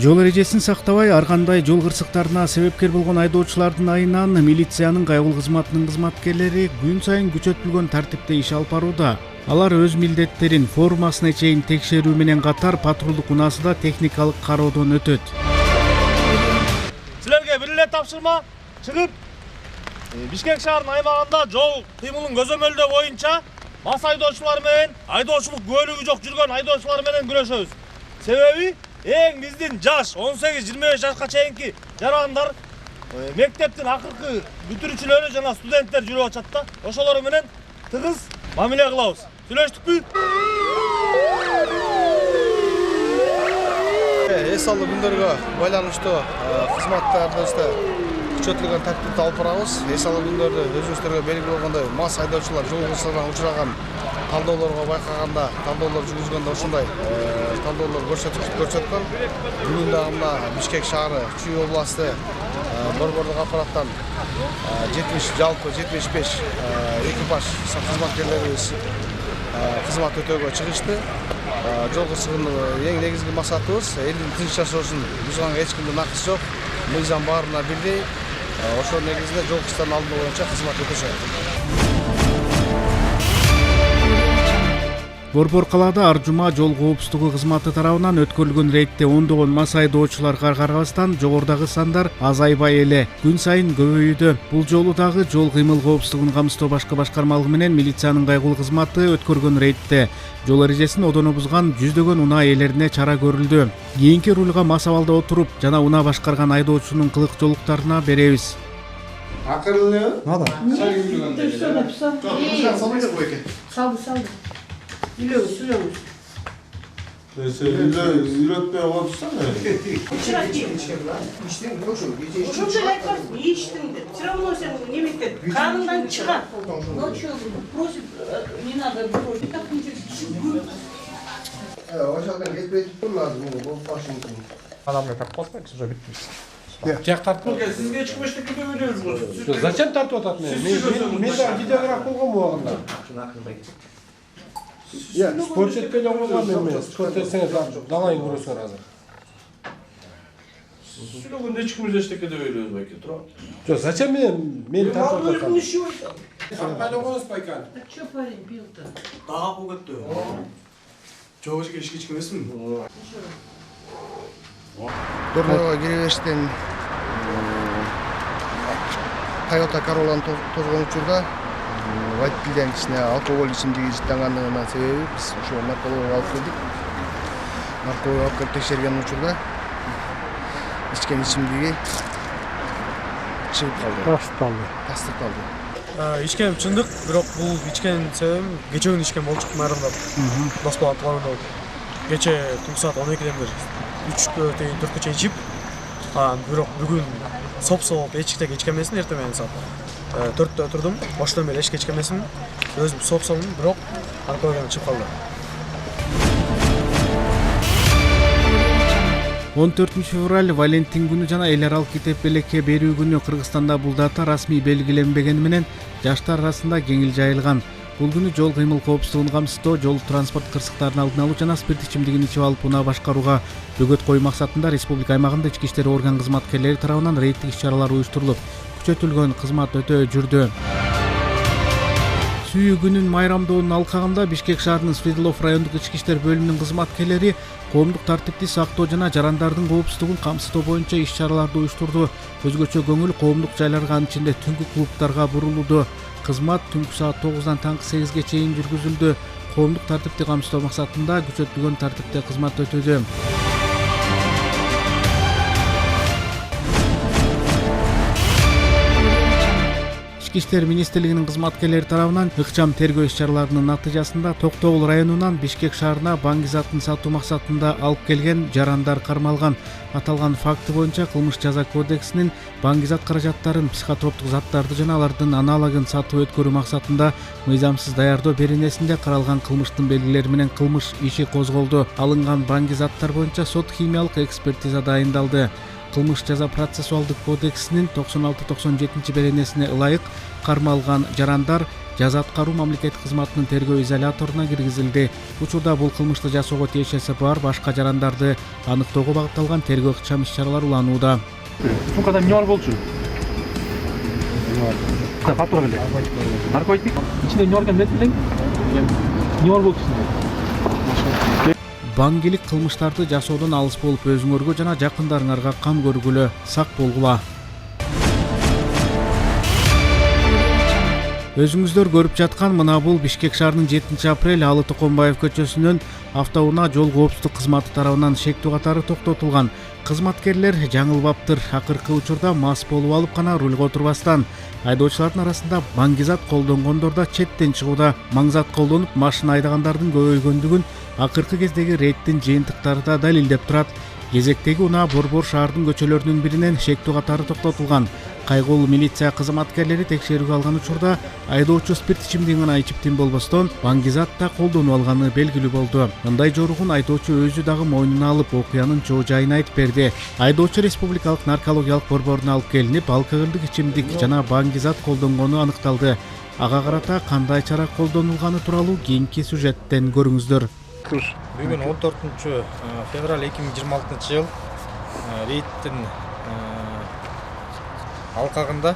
Жол эрежесин сактабай ар кандай жол кырсыктарына себепкер болгон айдоочулардын айынан милициянын кайгылуу кызматынын кызматкерлери күн сайын күчөтүлгөн тартипте иш алып барууда. Алар өз милдеттерин формасына чейин текшерүү менен катар патрулдук унаасыда техникалык кароодон өтөт. Силерге бир эле тапшырма чыгып Бишкек шаарынын аймагында жол кыймылын көзөмөлдөө боюнча мас айдоочулар менен айдоочулук күбөлүгү жок жүргөн айдоочулар менен күрөшөбүз. Себеби эң биздин жаш 18-25 жашка чейинки жарандар мектептин акыркы бүтүрүүчүлөрү жана студенттер жүрүп атат да. Ошолор менен тыгыз мамиле кылабыз. Сүйлөштүкпү? Эс алуу күндөргө байланыштуу кызматтарыбызды күчөтүлгөн тартипте алып барабыз. Эс алуу күндөрдө өзүңүздөргө белгилүү болгондой мас айдоочулар жол кырсыгына учураган талдоолорго байкаганда, талдоолор жүргүзгөндө ошондой талдоолор көрсөткөн. Бүгүн дагы мына Бишкек шаары, Чүй областы борбордук аппараттан 70 жалпы 75 экипаж кызматкерлерибиз кызмат өтөөгө чыгышты. Жол кырсыгынын эң негизги максатыбыз элдин тынч жашоосун бузганга эч кимдин акысы жок. Мыйзам баарына бирдей. Ошол негизинде жол кырсыктарын алдоо боюнча кызмат өтөшөт. Борбор калаада ар жума жол коопсуздугу кызматы тарабынан өткөрүлгөн рейдте ондогон мас айдоочуларга карабастан жогорудагы сандар азайбай эле күн сайын көбөйүүдө. Бул жолу дагы жол кыймыл коопсуздугун камсыздоо башкы башкармалыгы менен милициянын кайгылуу кызматы өткөргөн рейдте жол эрежесин одоно бузган жүздөгөн унаа ээлерине чара көрүлдү. Кийинки рульга мас абалда отуруп жана унаа башкарган айдоочунун кылык жолуктарына беребиз. Акырын Надо. Saldı. Biliyoruz. Mesela üretmeye olsana. Все равно не метет. Kanından çıkan. Ночью просит, не надо бросить. Так интересно. Ошолдон кетпей туруп lazım bu Washington. Adamla takmazsak уже bitmiş. Cek tartma. Sizge çıkmıştık gibi veriyoruz. Зачем тартып атат мен? Мен да видеограф болгон убагында. Спорт жетпей болгон мен. Спорт этсеңиз далайын көрөсүңөр азыр. Сүйлөгөндө эч ким эчтеке деп ойлойбуз байке, тура. Жок, зачем мен тартып атам? Кандай болгонуз байкан? Что парень пил-то? Дагы бөгөттү. Жогуш кешкич эмесмин? Дорнога киребештен Toyota Corolla'nын тозгон учурда водителден ичине алкоголь ичимдиги жыттангандыгына себеби биз ошо наркологияга алып келдик. Наркологияга алып келип текшерген учурда ичкен ичимдиги чыгып калды. Тастырталды. Ичкеним чындык, бирок бул ичкен себебим кече күнү ичкен болчук майрагдап. Дос балам планында. Кече түнкү саат 12ден бери 3-кө чейин 4-кө чейин ичип, бирок бүгүн соп-соп эчикте кечкен эмесмин, эртең менен саат 4-тө отурдум. Оштон бери эч кечкен эмесмин. Өзүм соп-сопмун, бирок алкоголдон чыгып калды. 14 февраль Валентин күнү жана эл аралык китеп белекке берүү күнү Кыргызстанда бул дата расмий белгиленбегени менен жаштар арасында кеңил жайылган. Бул күнү жол кыймыл коопсуздугун камсыздоо, жол транспорт кырсыктарын алдын алуу жана спирт ичимдигин ичип алып унаа башкарууга бөгөт коюу максатында республика аймагында ички иштер орган кызматкерлери тарабынан рейдтик иш-чаралар уюштурулуп, күчөтүлгөн кызмат өтө жүрдү. Сүйүү күнүн майрамдоонун алкагында Бишкек шаарынын Свердлов райондук ички иштер бөлүмүнүн кызматкерлери коомдук тартипти сактоо жана жарандардын коопсуздугун камсыздоо боюнча иш-чараларды уюштурду. Өзгөчө көңүл коомдук жайларга, анын ичинде түнкү клубтарга бурулууда. Кызмат түнкү саат 9-дан таңкы 8-ге чейин жүргүзүлдү. Коомдук тартипти камсыздоо максатында күчөтүлгөн тартипте кызмат өтөдү. Ички иштер министрлигинин кызматкерлери тарабынан ыкчам тергөө иш-чараларынын натыйжасында Токтогул районунан Бишкек шаарына банк затын сатуу максатында алып келген жарандар кармалган. Аталган факты боюнча кылмыш жаза кодексинин банк зат каражаттарын, психотроптук заттарды жана алардын аналагын сатып өткөрүү максатында мыйзамсыз даярдоо беренесинде каралган кылмыштын белгилери менен кылмыш иши козголду. Алынган банк заттар боюнча сот химиялык экспертиза дайындалды. кылмыш жаза процессуалдык кодексинин 96-97 беренесине ылайык кармалган жарандар жаза аткаруу мамлекеттик кызматынын тергөө изоляторуна киргизилди. Учурда бул кылмышты жасоого тиешеси бар башка жарандарды аныктоого багытталган тергөө ыкчам иш-чаралар уланууда. Сумкада эмне бар болчу? Фактура келди. Наркотик. İçinde эмне бар экенин билет белең? Эмне бар болчу сизде? Баңгилик кылмыштарды жасоодон алыс болуп өзүңөргө жана жакындарыңарга кам көргүлө, сак болгула. Өзүңүздөр көрүп жаткан мына бул Бишкек шаарынын 7-апрель Алы Токонбаев көчөсүнүн автоунаа жол коопсуздук кызматы тарабынан шектүү катары токтотулган. Кызматкерлер жаңылбаптыр. Акыркы учурда мас болуп алып гана рулга отурбастан айдоочулардын арасында баңгизат колдонгондор да четтен чыгууда. Маңзат колдонуп машина айдагандардын көбөйгөндүгүн акыркы кездеги рейдтин жыйынтыктары да далилдеп турат. Кезектеги унаа Борбор шаардын көчөлөрүнүн биринен шектүү катары токтотулган. Кайгылуу милиция кызматкерлери текшерүүгө алган учурда айдоочу спирт ичимдигин гана ичиптин болбостон баңгизат да колдонуп алганы белгилүү болду. Мындай жоругун айдоочу өзү дагы мойнуна алып, окуянын чоо жайын айтып берди. Айдоочу республикалык наркологиялык борборуна алып келинип, алкоголдук ичимдик жана баңгизат колдонгону аныкталды. Ага карата кандай чара колдонулганы тууралуу кийинки сюжеттен көрүңүздөр. Бүгүн 14 февраль 2026 жыл рейдтин алкагында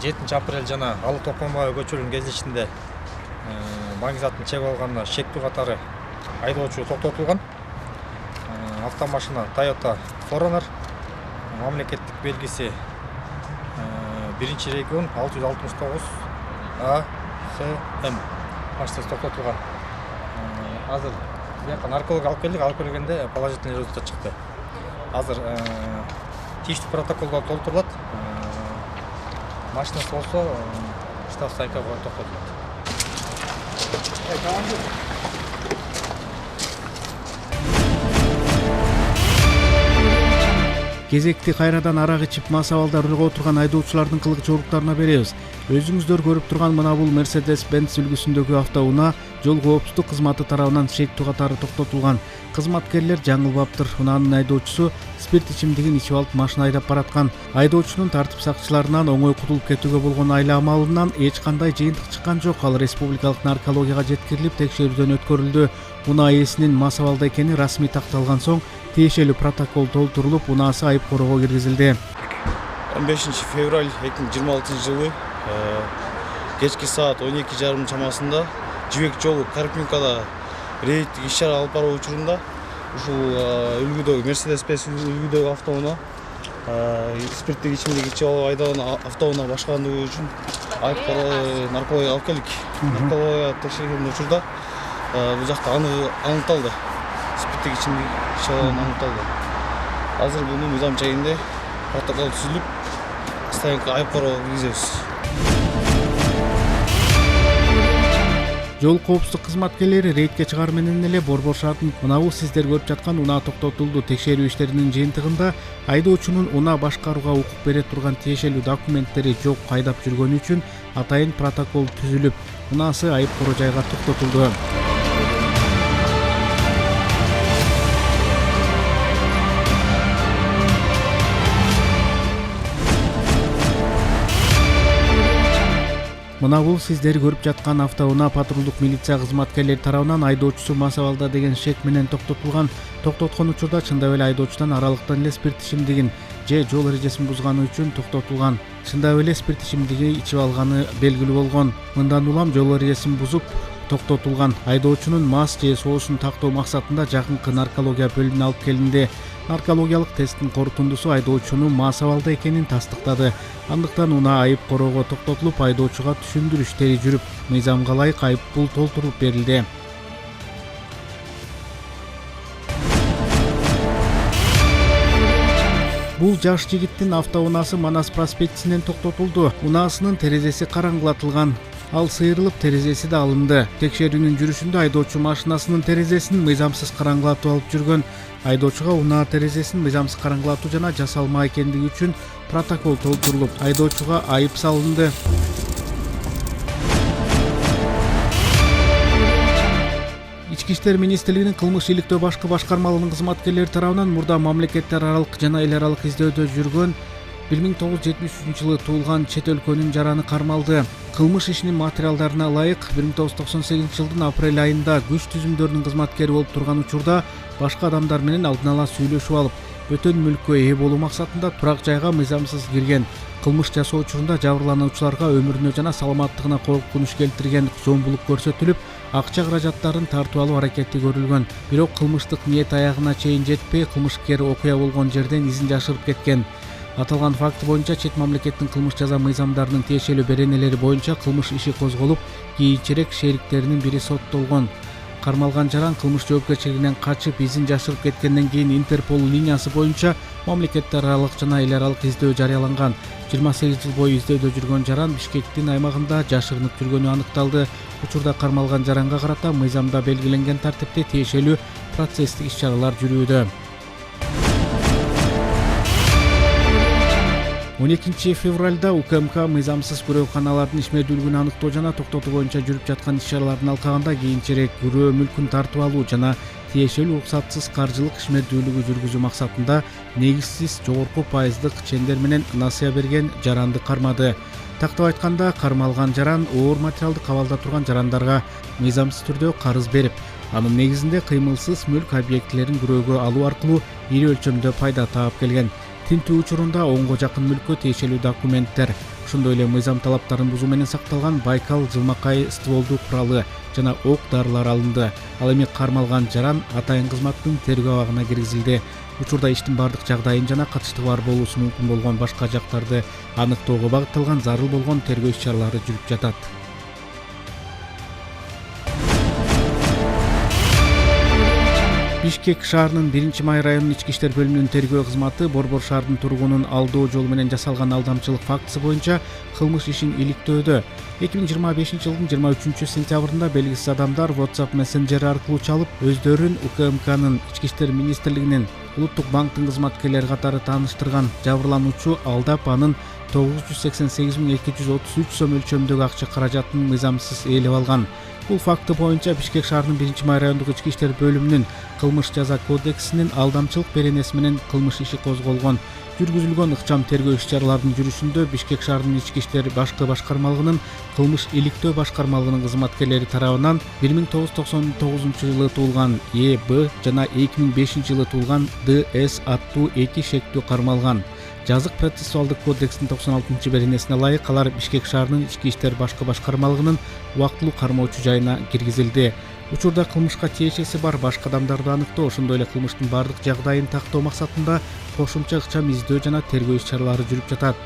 7 апрель жана Алы Токонбаев көчөлүнүн кездешинде баңгизаттын чегип алганына шектүү катары айдоочу токтотулган. Автомашина Toyota Forerunner, мамлекеттик белгиси 1-регион 669 АХМ машинасы токтотулган. Азыр бияка нарколог алып келдик, алып келгенде положительный результат чыкты. Азыр тийиштүү протоколго толтурулат. Машинасы болсо штраф сайкага токтотулат. Кезекти кайрадан арак ичип мас абалда рулга отурган айдоочулардын кылык жоруктарына беребиз. Өзүңүздөр көрүп турган мына бул Mercedes-Benz үлгүсүндөгү автоунаа жол коопсуздук кызматы тарабынан шектүү катары токтотулган. Кызматкерлер жаңылбаптыр. Унаанын айдоочусу спирт ичимдигин ичип алып машина айдап бараткан. Айдоочунун тартип сакчыларынан оңой кутулуп кетүүгө болгон айла амалынан эч кандай жыйынтык чыккан жок. Ал республикалык наркологияга жеткирилип, текшерүүдөн өткөрүлдү. Унаа ээсинин мас абалда экени расмий такталган соң тиешелүү протокол толтурулуп, унаасы айып короого киргизилди. 15 февраль 2026 жылы кечки саат 12:30 чамасында Жибек жолу Карпинкада рейдтик иш-чара алып баруу учурунда ушул үлгүдөгү Mercedes-Benz үлгүдөгү автоунаа спирттик ичимдик ичип алып айдаган автоунаа башкаргандыгы үчүн айып наркологияга алып келдик. Наркология текшерген учурда бул жакта аныкталды. Спирттик ичимдик ичип алган аныкталды. Азыр буну мыйзам жайында протокол түзүлүп, станокко айып короого киргизебиз. Жол коопсуздук кызматкерлери рейдке чыгаар менен эле Борбор шаардын мына бул сиздер көрүп жаткан унаа токтотулду. Текшерүү иштеринин жыйынтыгында айдоочунун унаа башкарууга укук бере турган тиешелүү документтери жок кайдап жүргөнү үчүн атайын протокол түзүлүп, унаасы айып короо жайга токтотулду. Мына бул сиздер көрүп жаткан автоунаа патрулдук милиция кызматкерлери тарабынан айдоочусу мас абалда деген шек менен токтотулган. Токтоткон учурда чындап эле айдоочудан аралыктан эле спирт ичимдигин же жол эрежесин бузганы үчүн токтотулган. Чындап эле спирт ичимдиги ичип алганы белгилүү болгон. Мындан улам жол эрежесин бузуп токтотулган. Айдоочунун мас же соосун тактоо максатында жакынкы наркология бөлүмүнө алып келинди. Наркологиялык тесттин корутундусу айдоочунун мас абалда экенин тастыктады. Андыктан унаа айып короого токтотулуп, айдоочуга түшүндүрүү иштери жүрүп, мыйзамга ылайык айып пул толтурулуп берилди. Бул жаш жигиттин автоунаасы Манас проспектисинен токтотулду. Унаасынын терезеси караңгылатылган. Ал сыйрылып, терезеси да алынды. Текшерүүнүн жүрүшүндө айдоочу машинасынын терезесин мыйзамсыз караңгылатып алып жүргөн. Айдоочуга унаа терезесин мыйзамсыз караңгылатуу жана жасалма экендиги үчүн протокол толтурулуп, айдоочуга айып салынды. Ички иштер министрлигинин кылмыш иликтөө башкы башкармалыгынын кызматкерлери тарабынан мурда мамлекеттер аралык жана эл аралык издөөдө жүргөн 1973 жылы туулган чет өлкөнүн жараны кармалды. Кылмыш ишинин материалдарына ылайык 1998 жылдын апрель айында күч түзүмдөрүнүн кызматкери болуп турган учурда башка адамдар менен алдын ала сүйлөшүп алып, бөтөн мүлккө ээ болуу максатында турак жайга мыйзамсыз кирген. Кылмыш жасоо учурунда жабырлануучуларга өмүрүнө жана саламаттыгына коркунуч келтирген, зомбулук көрсөтүлүп, акча каражаттарын тартып алуу аракети көрүлгөн. Бирок кылмыштык ниет аягына чейин жетпей, кылмышкер окуя болгон жерден изин жашырып кеткен. Аталган факт боюнча чет мамлекеттин кылмыш жаза мыйзамдарынын тиешелүү беренелери боюнча кылмыш иши козголуп, кийинчерээк шериктеринин бири соттолгон. Кармалган жаран кылмыш жоопкерчилигинен качып, изин жашырып кеткенден кийин Интерпол линиясы боюнча мамлекеттер аралык жана эл аралык издөө жарыяланган. 28 жыл бою издөөдө жүргөн жаран Бишкектин аймагында жашырынып жүргөнү аныкталды. Учурда кармалган жаранга карата мыйзамда белгиленген тартипте тиешелүү процесстик иш-чаралар жүрүүдө. 12 февралда УКМК мыйзамсыз күрөөканалардын ишмердүүлүгүн аныктоо жана токтотуу боюнча жүрүп жаткан иш-чараларын алкаганда кийинчерээк күрөө мүлкүн тартып алуу жана тиешелүү уруксатсыз каржылык ишмердүүлүгү жүргүзүү максатында негизсиз жогорку пайыздык чендер менен насыя берген жаранды кармады. Тактап айтканда, кармалган жаран оор материалдык абалда турган жарандарга мыйзамсыз түрдө карыз берип, анын негизинде кыймылсыз мүлк объектилерин күрөөгө алуу аркылуу ири өлчөмдө пайда таап келген. Тинтүү учурунда 10го жакын мүлккө тиешелүү документтер, ошондой эле мыйзам талаптарын бузуу менен сакталган Байкал жылмакай стволдуу куралы жана ок дарылар алынды. Ал эми кармалган жаран атайын кызматтын тергөө абагына киргизилди. Учурда иштин бардык жагдайын жана катыштыгы бар болуусу мүмкүн болгон башка жактарды аныктоого багытталган зарыл болгон тергөө иш-чаралары жүрүп жатат. Бишкек шаарынын 1-Май районунун ички иштер бөлүмүнүн тергөө кызматы Борбор шаардын тургунун алдоо жолу менен жасалган алдамчылык фактысы боюнча кылмыш ишин иликтөөдө. 2025 жылдын 23 сентябрында белгисиз адамдар WhatsApp мессенджери аркылуу чалып, өздөрүн УКМКнын ички иштер министрлигинин Улуттук банктын кызматкерлери катары тааныштырган. Жабырлануучу алдап анын 988.233 сом өлчөмдөгү акча каражатын мыйзамсыз ээлеп алган. Бул факты боюнча Бишкек шаарынын 1-Май райондук ички иштер бөлүмүнүн кылмыш жаза кодексинин алдамчылык беренеси менен кылмыш иши козголгон. Жүргүзүлгөн ыкчам тергөө иш-чараларынын жүрүшүндө Бишкек шаарынын ички иштер башкы башкармалыгынын кылмыш иликтөө башкармалыгынын кызматкерлери тарабынан 1999 жылы туулган ЕБ жана 2005 жылы туулган ДС аттуу 2 шектүү кармалган. Жазык процессуалдык кодекстин 96 беренесине ылайык алар Бишкек шаарынын ички иштер башкы башкармалыгынын убактылуу кармоочу жайына киргизилди. Учурда кылмышка тиешеси бар башка адамдарды аныктоо, ошондой эле кылмыштын бардык жагдайын тактоо максатында кошумча ыкчам издөө жана тергөө иш-чаралары жүрүп жатат.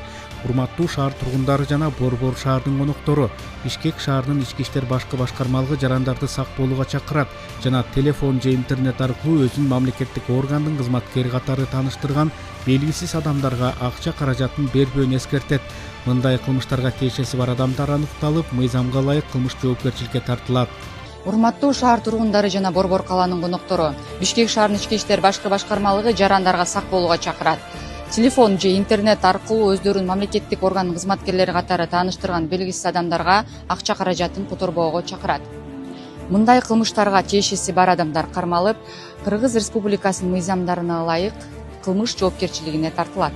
Урматтуу шаар тургундары жана Борбор шаардын коноктору, Бишкек шаарынын ички иштер башкы башкармалыгы жарандарды сак болууга чакырат жана телефон же интернет аркылуу өзүн мамлекеттик органдын кызматкери катары тааныштырган белгисиз адамдарга акча каражатын бербөөнү эскертет. Мындай кылмыштарга тиешеси бар адамдар аныкталып, мыйзамга ылайык кылмыш жоопкерчиликке тартылат. Урматтуу шаар тургундары жана Борбор калаанын коноктору, Бишкек шаарынын ички иштер башкы башкармалыгы жарандарга сак болууга чакырат. Телефон же интернет аркылуу өздөрүн мамлекеттик органдын кызматкерлери катары тааныштырган белгисиз адамдарга акча каражатын которбоого чакырат. Мындай кылмыштарга тиешеси бар адамдар кармалып, Кыргыз Республикасынын мыйзамдарына ылайык кылмыш жоопкерчилигине тартылат.